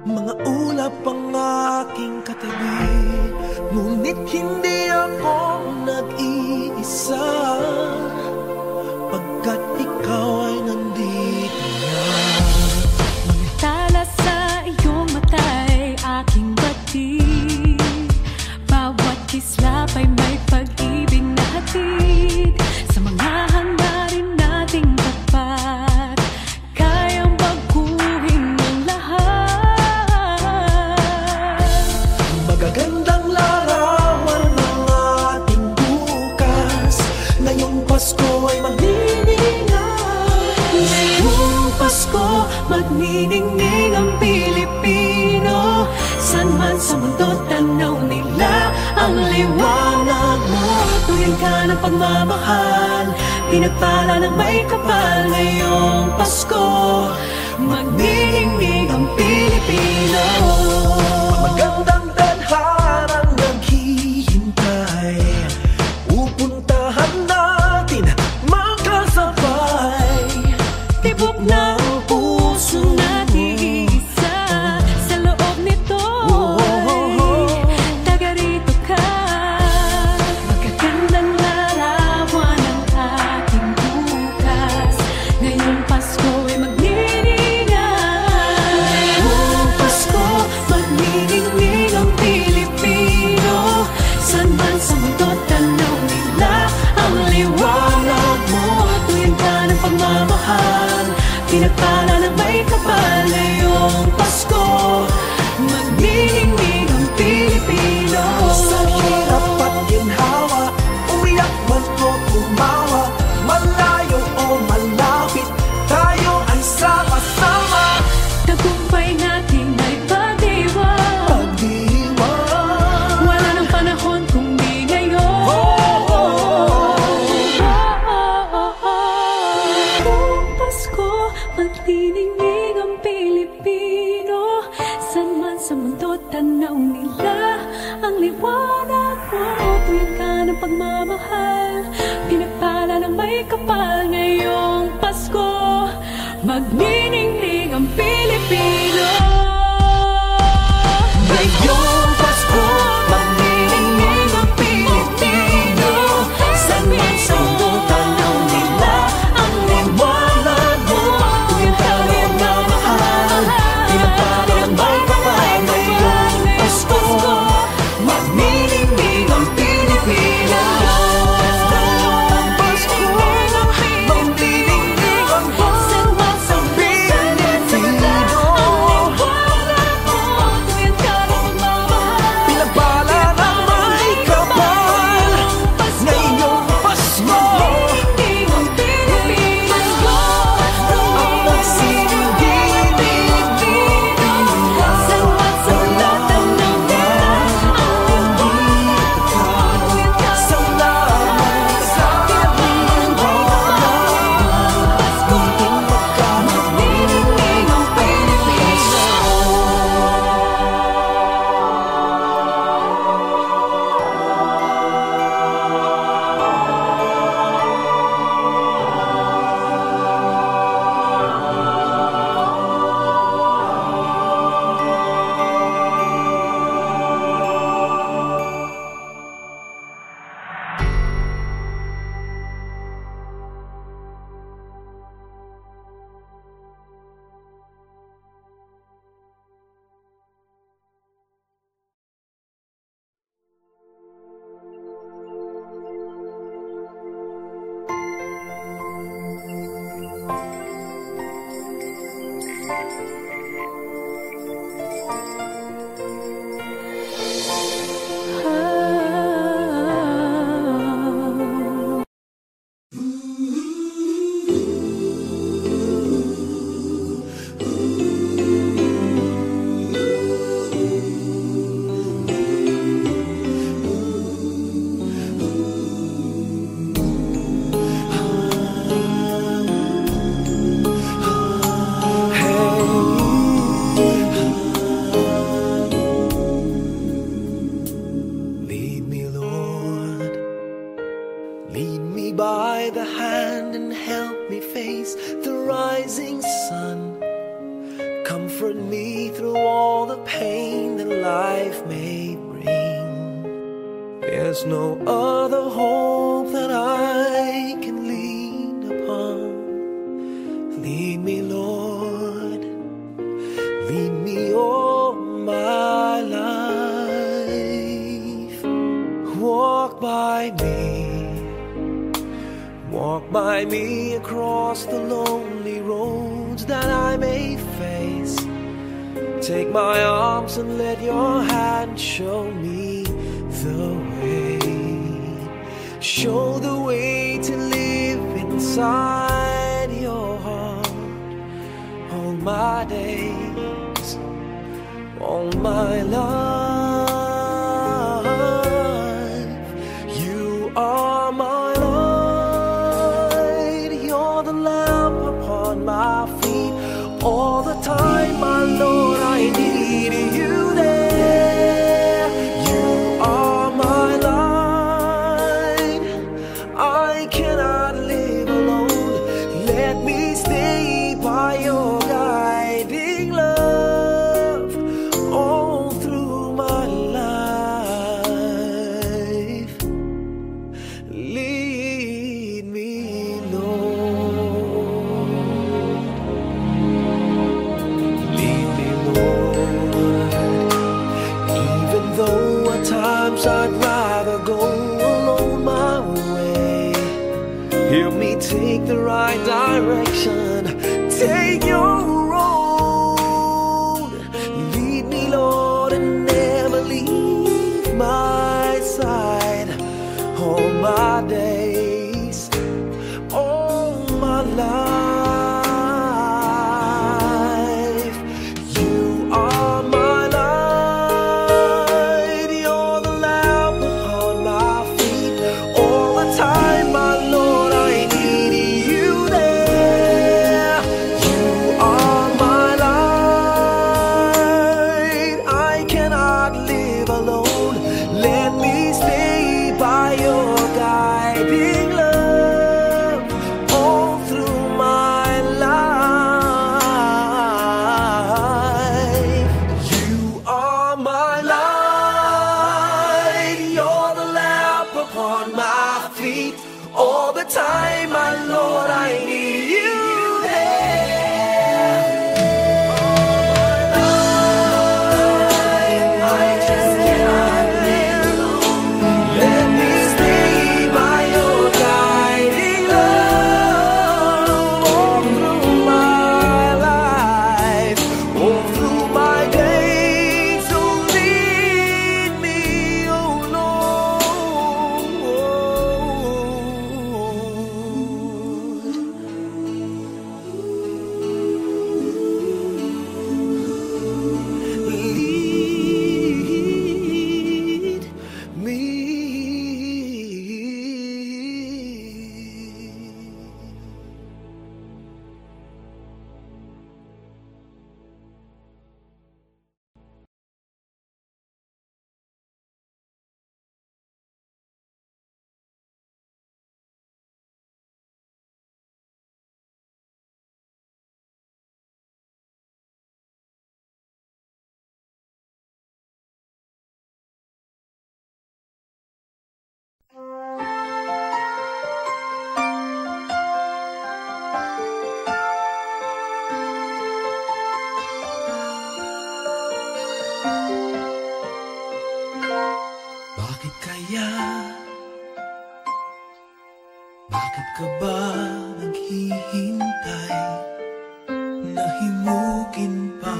Mga ulap ang aking katabi, ngunit hindi ako nag-iisa, pagkat ikaw ay nandito na. Mga tala sa iyong mata'y aking batid, bawat kislap ay may pag-ibig na hatid. Sa mga hangarin nating tapat, kayang baguhin ang lahat. Magagandang larawan ng ating bukas, ngayong Pasko ay magniningay. Ngayong Pasko, magniningning ang Pilipino. San man sa mundo, tanaw nila ang liwanag mo. Tuwing ka ng pagmamahal, pinagpala ng may kapal. Ngayong Pasko, magniningning ang Pilipino. Magandang tadharang naghihintay, pupuntahan natin magkasabay. Tibok ng puso natin isa, sa loob nito'y taga rito ka. Magagandang larawan ang ating bukas, ngayong Pasko ay magniningay. Ngayong Pasko, magniningning ang Pilipino. San man sa mundo, tanaw nila ang liwanag mo. Tuwing ka ng pagmamahal, pinagpala ng may kapal. Ngayong Pasko, magniningning ang Pilipino. Sa hirap at ginhawa, umiyak man o tumawa, malayo o malapit, tayo ay sama-sama. Tagumpay natin ay pag-iwan, Pag-iwan, wala nang panahon kung di ngayon. Ngayong Pasko, magniningning ang Pilipino. San man sa mundo, tanaw nila ang liwanag mo. Tuwing ka ng pagmamahal, pinagpala ng may kapal. Ngayong Pasko, magniningning ang Pilipino. ngayong Pasko, magniningning ang Pilipino. San man sa mundo, tanaw nila ang liwanag mo. Tuwing ka ng pagmamahal, pinagpala ng may kapal. Ngayong Pasko, magniningning ang Pilipino. Ngayong Pasko, magniningning ang San man sa mundo, tanaw nila ang comfort me through all the pain that life may bring. There's no other hope that I can lean upon. Lead me, Lord, lead me all my life. Walk by me across the lonely roads that I may face. Take my arms and let your hand show me the way. Show the way to live inside your heart all my days, all my life. You are my light, you're the lamp upon my feet. All the time, my Lord, I need you there. You are my light, I cannot live alone. Let me stay by your guiding love all through my life. Lead me, Lord. Lead me, Lord. Even though at times I'd rather go alone my way, help me take the right direction. Take your road. Lead me, Lord, and never leave my side. All my days, all my life. You are my light, you're the lamp upon my feet. All the time, my Lord, I need you there. You are my light, I cannot live alone. Let me stay by your guiding love all through my life. You are my light, you're the lamp upon my feet. All the time, my Lord, I need you there. I just cannot live alone. Let me stay by your guiding love all through my life, all through my days. So lead me, oh Lord. Lead me. Bakit kaya? Bakit ka ba naghihintay? Nahimukin pa,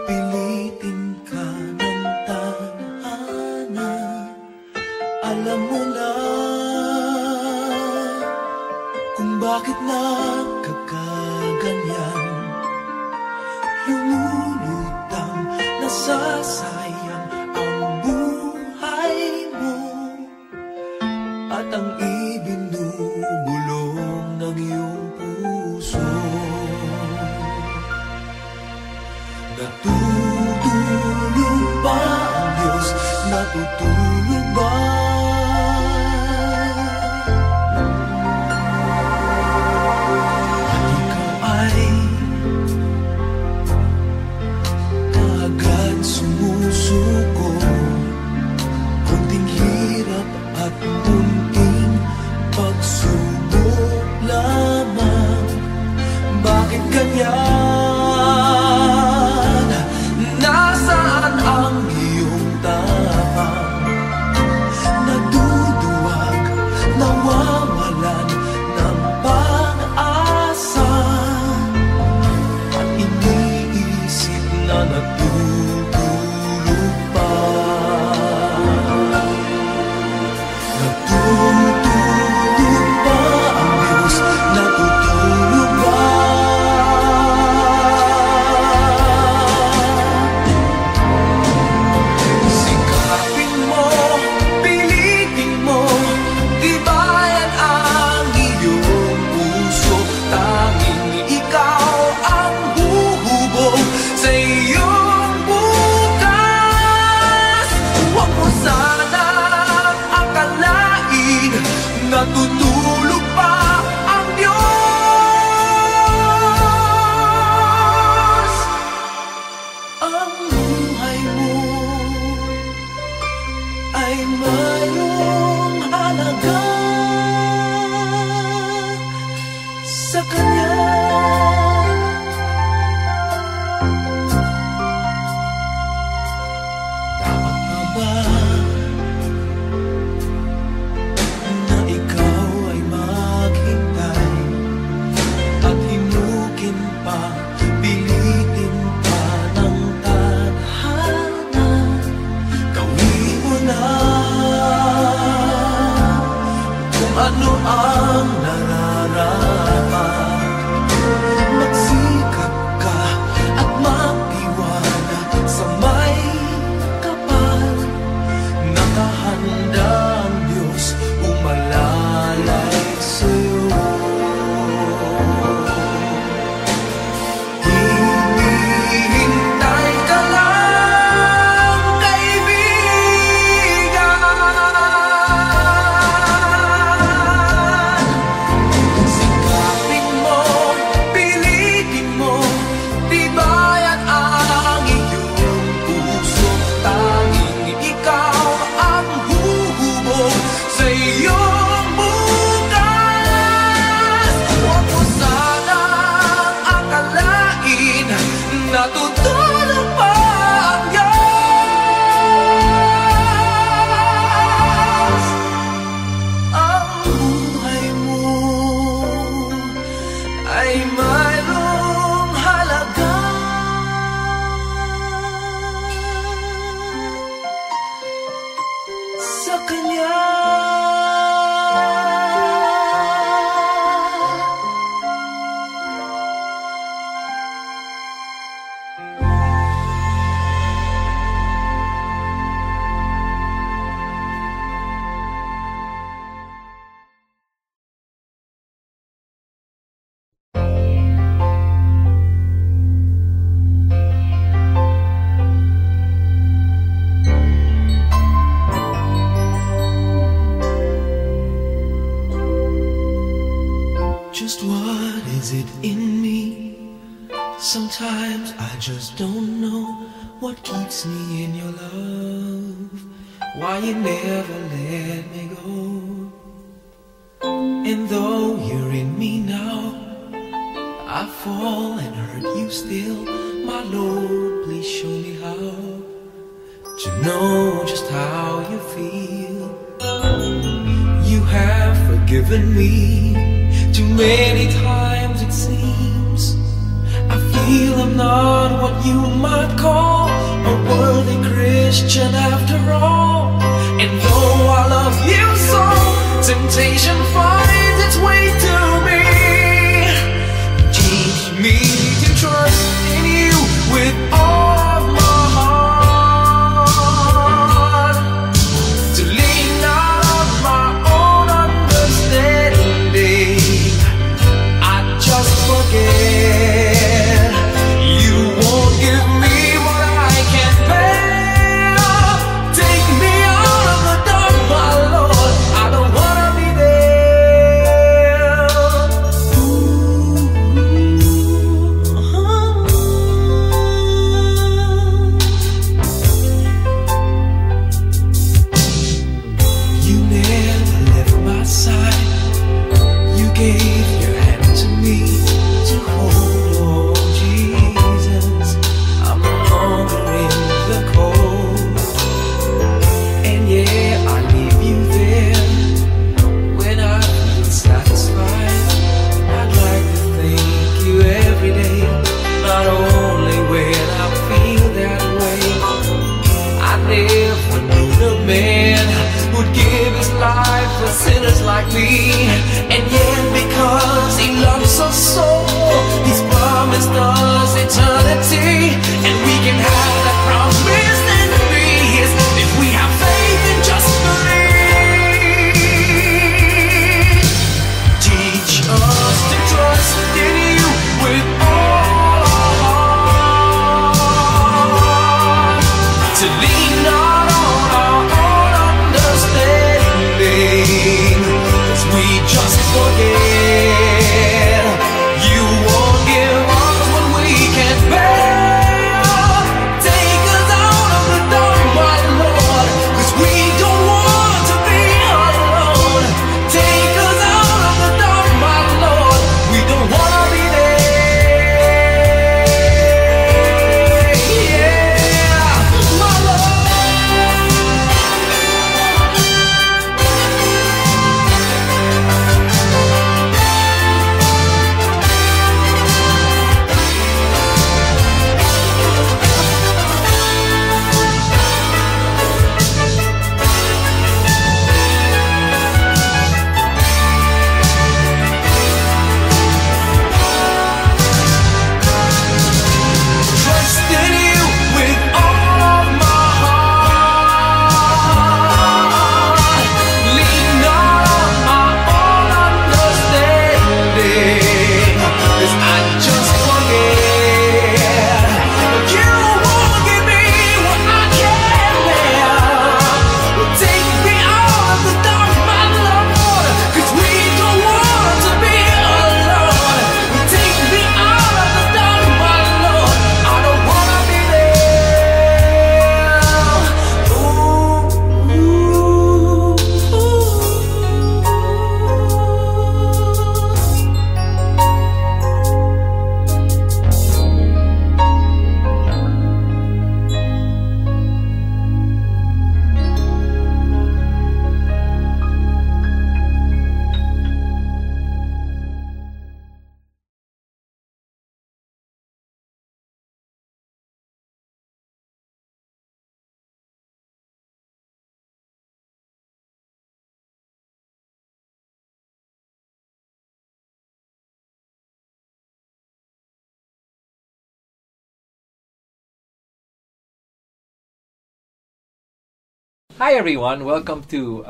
pilitin ka ng tadhana. Alam mo na kung bakit nagkakaganyan. Lumulutang, nasasayang ang buhay mo at ang ibinubulong ng iyong puso. Natutulog ba ang Diyos? Natutulog ba? At ikaw ay natutulog pa. Natutulog pa ang Diyos, natutulog pa. Sikapin mo, pilitin mo, tibayan ang iyong puso. Tanging ikaw ang huhubog sa iyong bukas. Huwag mo sanang akalain natutulog pa ang Diyos. Ang buhay mo ay mayroong halaga sa Kanya. Dapat na ba na ikaw ay maghintay at himukin pa, pilitin pa ng tadhana? Gawin mo na kung ano ang nararapat. Magsikap ka at magtiwala sa may kapal. Nakahanda ang Diyos umalalay sa'yo. Hinihintay ka lang, kaibigan. Sikapin mo, pilitin mo, tibayan ang iyong puso. Tanging ikaw ang huhubog sa iyong bukas. Huwag mo sanang akalain natutulog pa ang Diyos. Ang buhay mo ay mayroong halaga sa Kanya. Just what is it in me? Sometimes I just don't know what keeps me in your love. Why you never let me go. And though you're in me now, I fall and hurt you still. My Lord, please show me how to know just how you feel. You have forgiven me too many times, it seems. I feel I'm not what you might call a worthy Christian after all. And though I love you so, temptation finds its way to me. Teach me to trust in you with all of my heart, to lean not on my own understanding. I just forget you won't give me what I can't bear. Take me out of the dark, my Lord. I don't wanna be there. sinners like me. And yet because He loves us so, He's promised us eternity, and we can have that promise and be His if we have faith and just believe. Teach us to trust in You with all our heart, to lean not on our own understanding, 'cause we just forget You won't give us what we can't bear. Take us out of the dark, my Lord, 'cause we don't want to be alone. Take us out of the dark, my Lord, we don't want to be there. Yeah, my trust in You with all of my heart. Lean not on my own understanding, 'cause I just forget You won't give me what I can't bear. Take me out of the dark, my Lord, 'cause we don't want to be alone. Take me out of the dark, my Lord, I don't wanna be there. Hi everyone, welcome to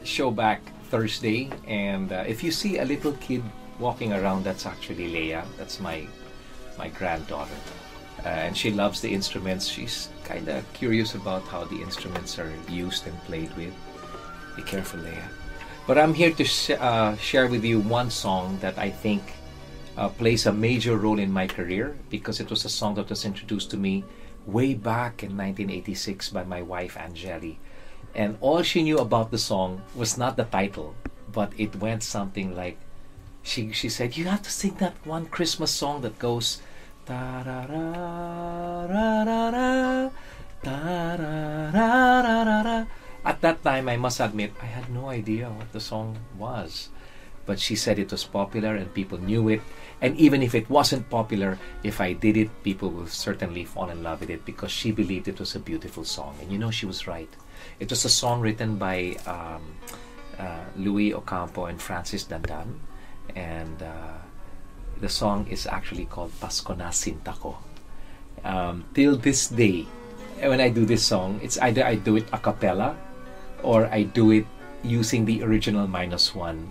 Showback Thursday. And if you see a little kid walking around, that's actually Leia. That's my granddaughter, and she loves the instruments. She's kind of curious about how the instruments are used and played with. Be careful, Leia. But I'm here to share with you one song that I think plays a major role in my career, because it was a song that was introduced to me way back in 1986 by my wife Angeli. And all she knew about the song was not the title, but it went something like, she said, "You have to sing that one Christmas song that goes ta-ra-ra-ra-ra-ra, ta-ra-ra-ra-ra-ra." At that time, I must admit, I had no idea what the song was. But she said it was popular and people knew it. And even if it wasn't popular, if I did it, people will certainly fall in love with it, because she believed it was a beautiful song. And you know, she was right. It was a song written by Louis Ocampo and Francis Dandan. And the song is actually called Pasko na Sinta Ko. Till this day, when I do this song, it's either I do it a cappella or I do it using the original -1.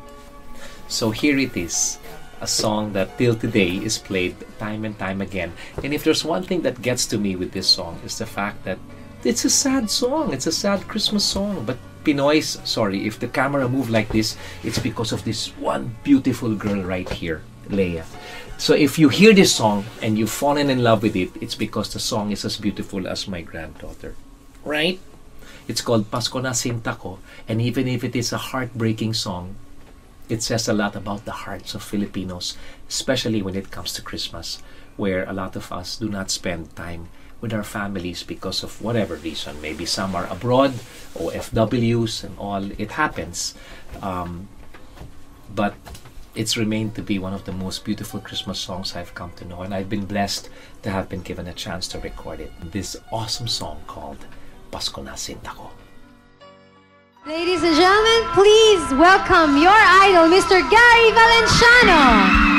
So here it is, a song that till today is played time and time again. And if there's one thing that gets to me with this song, is the fact that it's a sad song. It's a sad Christmas song. But Pinoys, sorry, if the camera moved like this, it's because of this one beautiful girl right here, Leia. So if you hear this song and you've fallen in love with it, it's because the song is as beautiful as my granddaughter, right? It's called Pasko na Sinta Ko. And even if it is a heartbreaking song, it says a lot about the hearts of Filipinos, especially when it comes to Christmas, where a lot of us do not spend time with our families because of whatever reason. Maybe some are abroad, or FWs and all. It happens. But it's remained to be one of the most beautiful Christmas songs I've come to know, and I've been blessed to have been given a chance to record it. This awesome song called Pasko na Sinta Ko. Ladies and gentlemen, please welcome your idol, Mr. Gary Valenciano.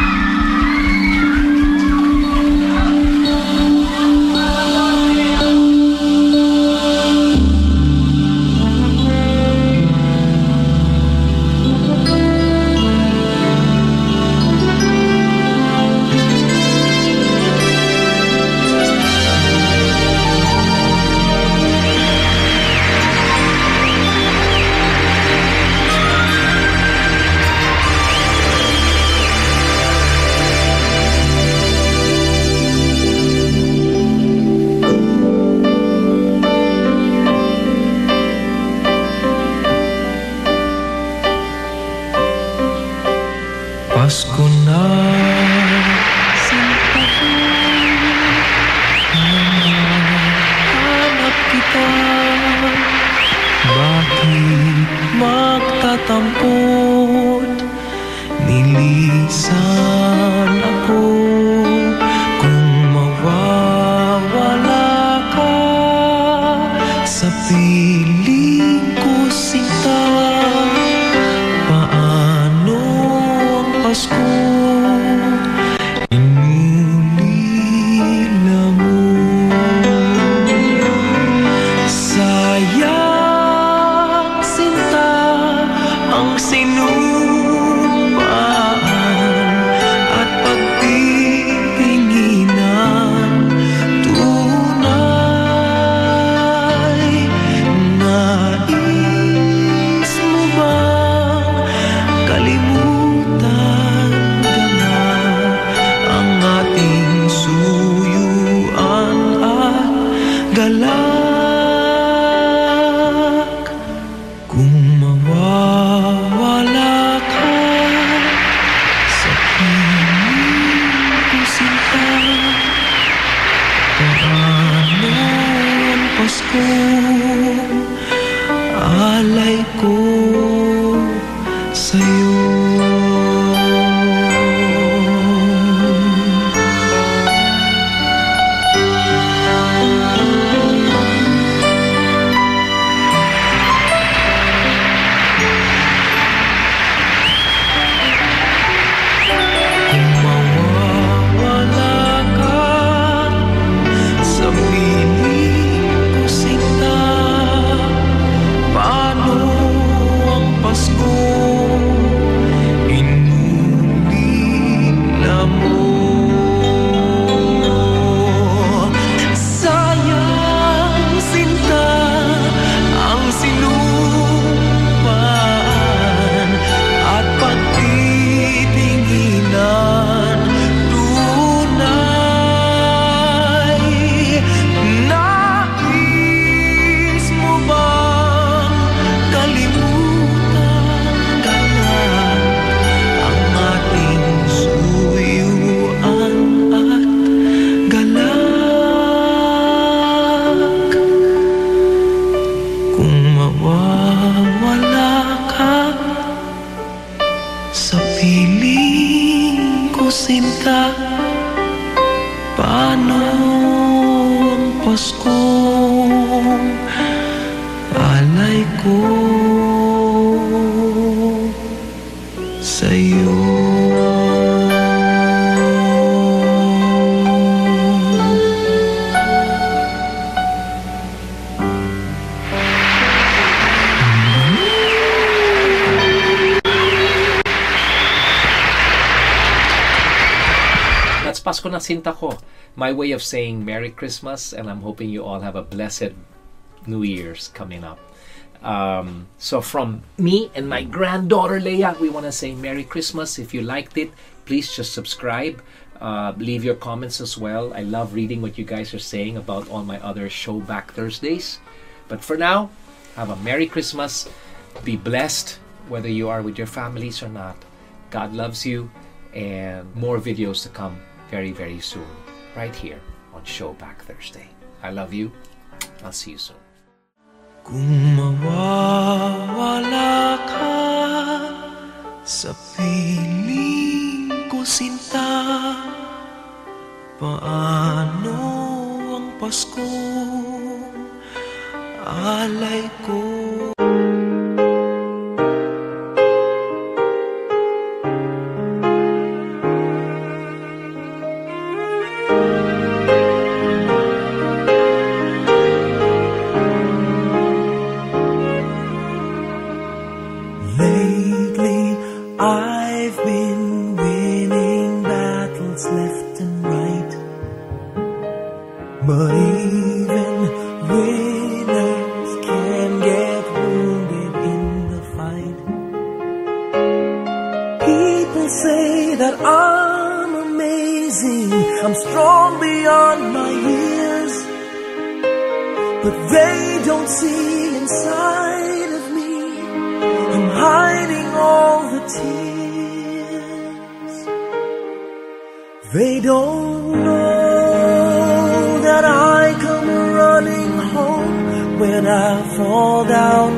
Pasko na, sinta ko, hanap kita. Bakit magtatampot? Nilisan ako kung mawawala ka sa piling ko, sinta. Pasko, inulila mo. Sayang, sinta, ang sinupaan at pagtitinginan. Tunay, nais mo bang kalimutan galak? Kung mawawala ka sa piling ko, sinta, paano ang Pasko? Alay ko sa'yo. Sinta, paano ang Pasko? Alay ko sa'yo. Pasko na sinta ko. My way of saying Merry Christmas, and I'm hoping you all have a blessed New Year's coming up. So from me and my granddaughter Leia, we want to say Merry Christmas. If you liked it, please just subscribe. Leave your comments as well. I love reading what you guys are saying about all my other Showback Thursdays. But for now, have a Merry Christmas. Be blessed, whether you are with your families or not. God loves you, and more videos to come very, very soon, right here on Showback Thursday. I love you. I'll see you soon. Kung mawawala ka sa piling ko, sinta, paano ang Pasko? Alay ko but they don't see inside of me. I'm hiding all the tears. They don't know that I come running home when I fall down.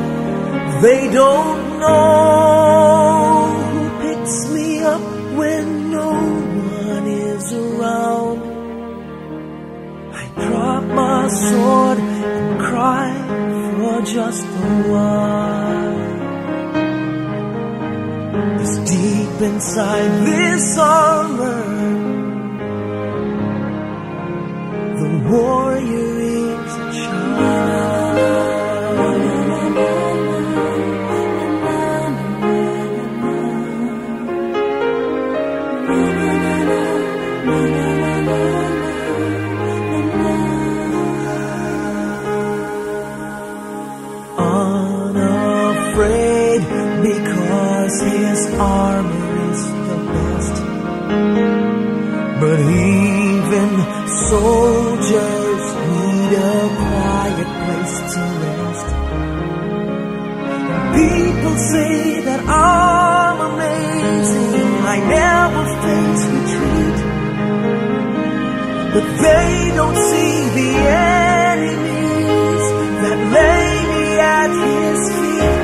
They don't know who picks me up when no one is around. I drop my sword and cry for just a while. 'Cause deep inside this armor, the warrior is a child. Unafraid because his armor is the best. But even soldiers need a quiet place to rest. People say that I'm amazing, I never face retreat. But they don't see the enemies that lay me at his feet.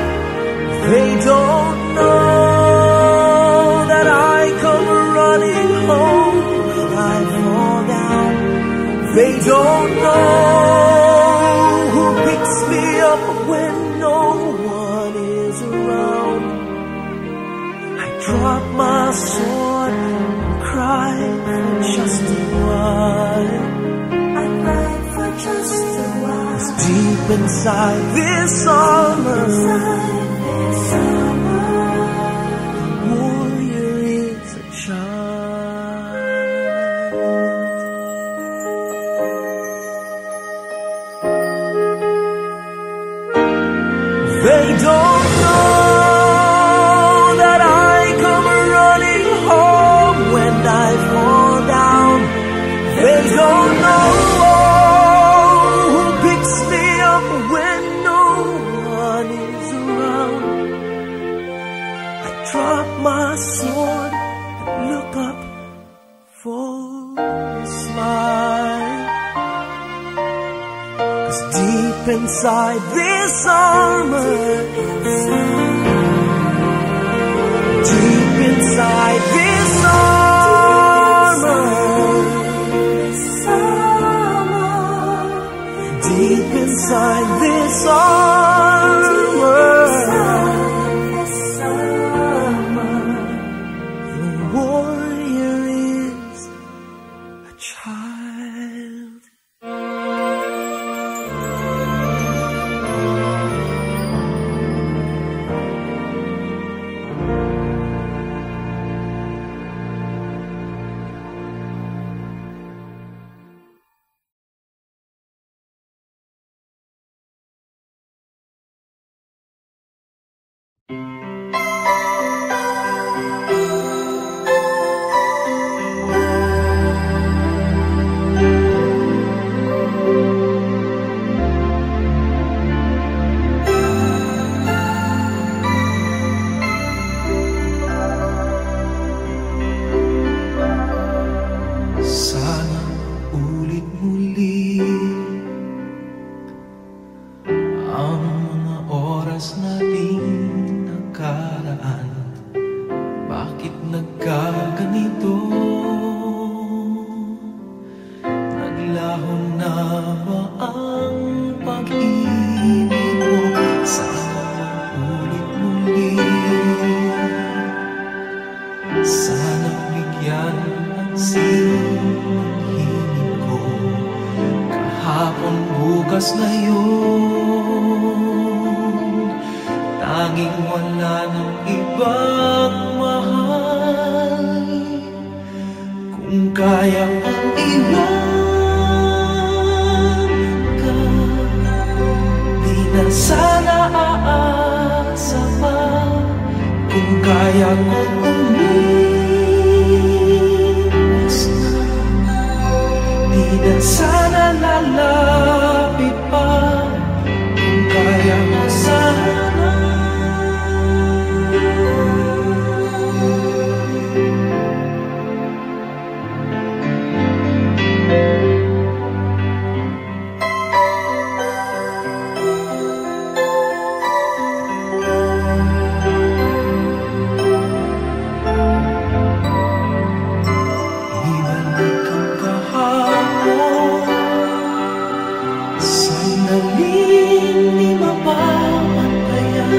They don't know that I come running home when I fall down. They don't know who picks me up when no one is around. I drop my sword and cry for just a while. I cry for just a while. 'Cause deep inside this armor, the warrior is a child. They don't know that I come running home when I fall down. They don't know who picks me up when no one is around. I drop my sword and look up for a smile. 'Cause deep inside this armor, deep inside this armor, deep inside this armor, the warrior is a child. Sana ulit muli ang mga oras nating nakaraan. Bakit nagkaganito? Naglaho na ba ang pag-ibig mo? Sana ulit muli. Sana bigyan ang hingin ko. Kahapon, bukas, ngayon, tanging wala ng ibang mahal. Kung kaya kong iwan ka, di na sana aasa pa. Kung kaya kong umiwas na, di na sana lalapit pa. sandaling di mapapantayan.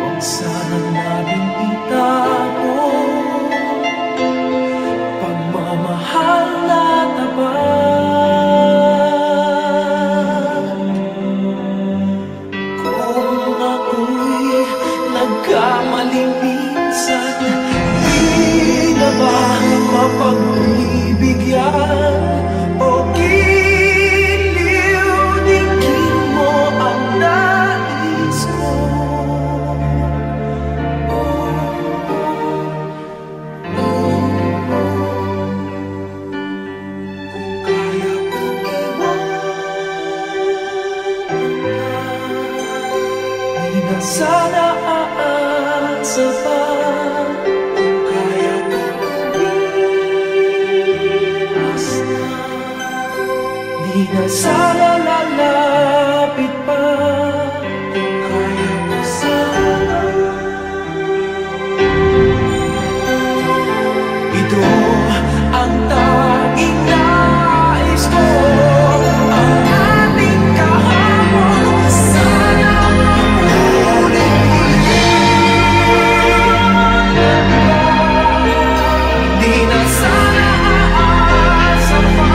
Huwag sana natin itago pagmamahal na tapat. Kung ako'y nagkamali minsan, di na ba mapagbibigyan o giliw dinggin mo ang nais ko? Kung kaya kong iwanan ka, di na sana aasa pa. Di na sana lalapit pa. Kung kaya mo sana. Ito ang tanging nais ko, ang ating kahapon sana mapulit-ulit. Di na sana aasa pa.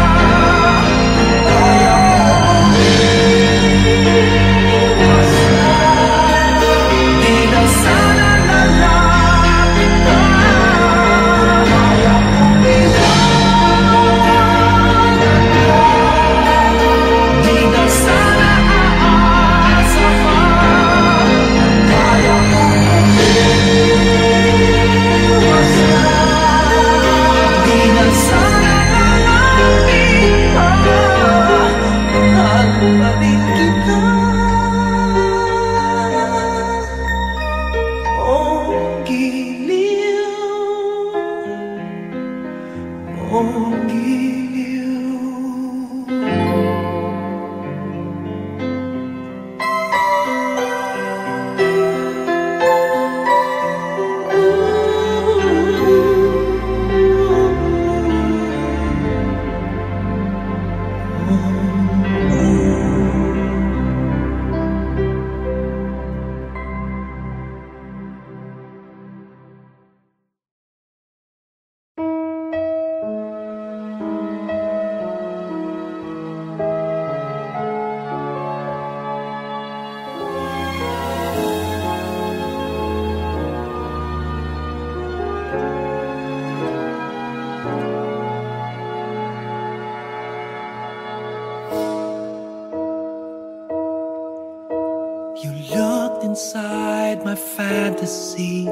You looked inside my fantasies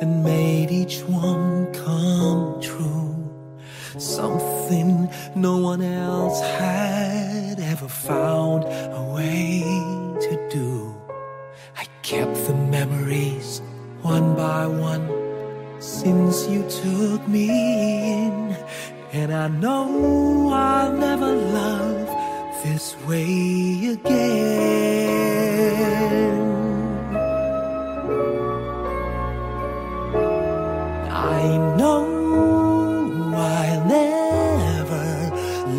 and made each one come true. Something no one else had ever found a way to do. I kept the memories one by one since you took me in, and I know I'll never love this way again. I know I'll never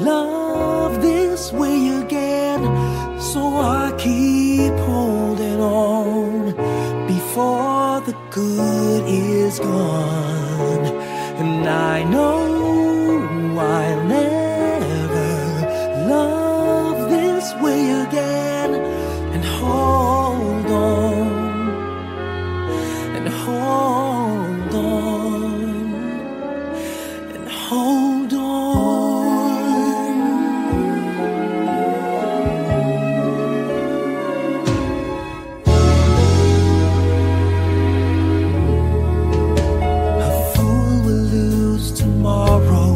love this way again, so I keep holding on before the good is gone. And I know I'll never love this way again, and hold on, and hold on, and hold on. A fool will lose tomorrow,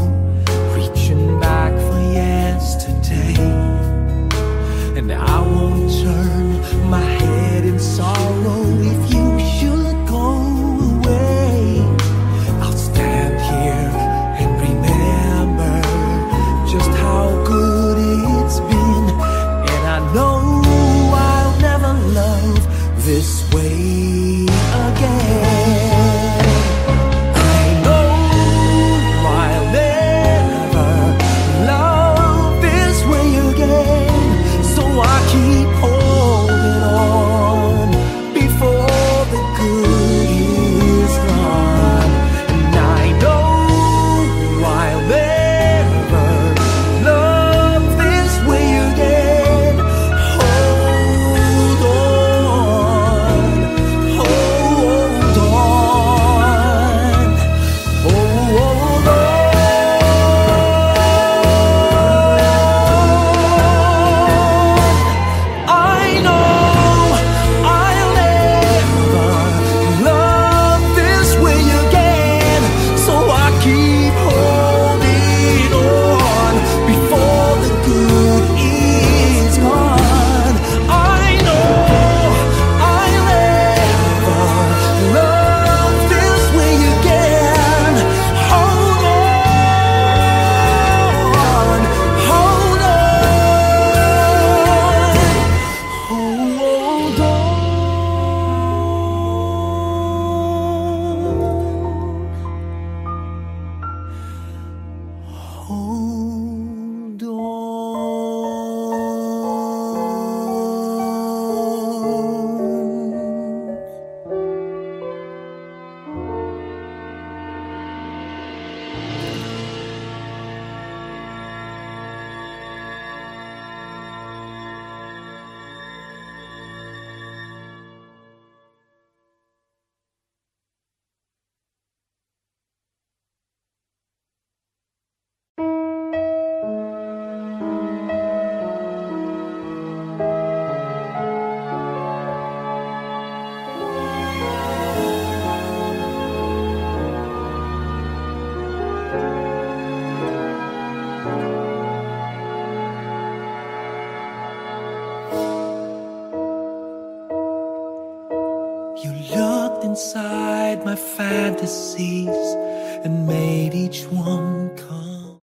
reaching back for yesterday. And I won't turn my head in sorrow if you should go away. I'll stand here and remember just how good it's been, and I know I'll never love this way again. I know I'll never love this way again, You looked inside my fantasies and made each one come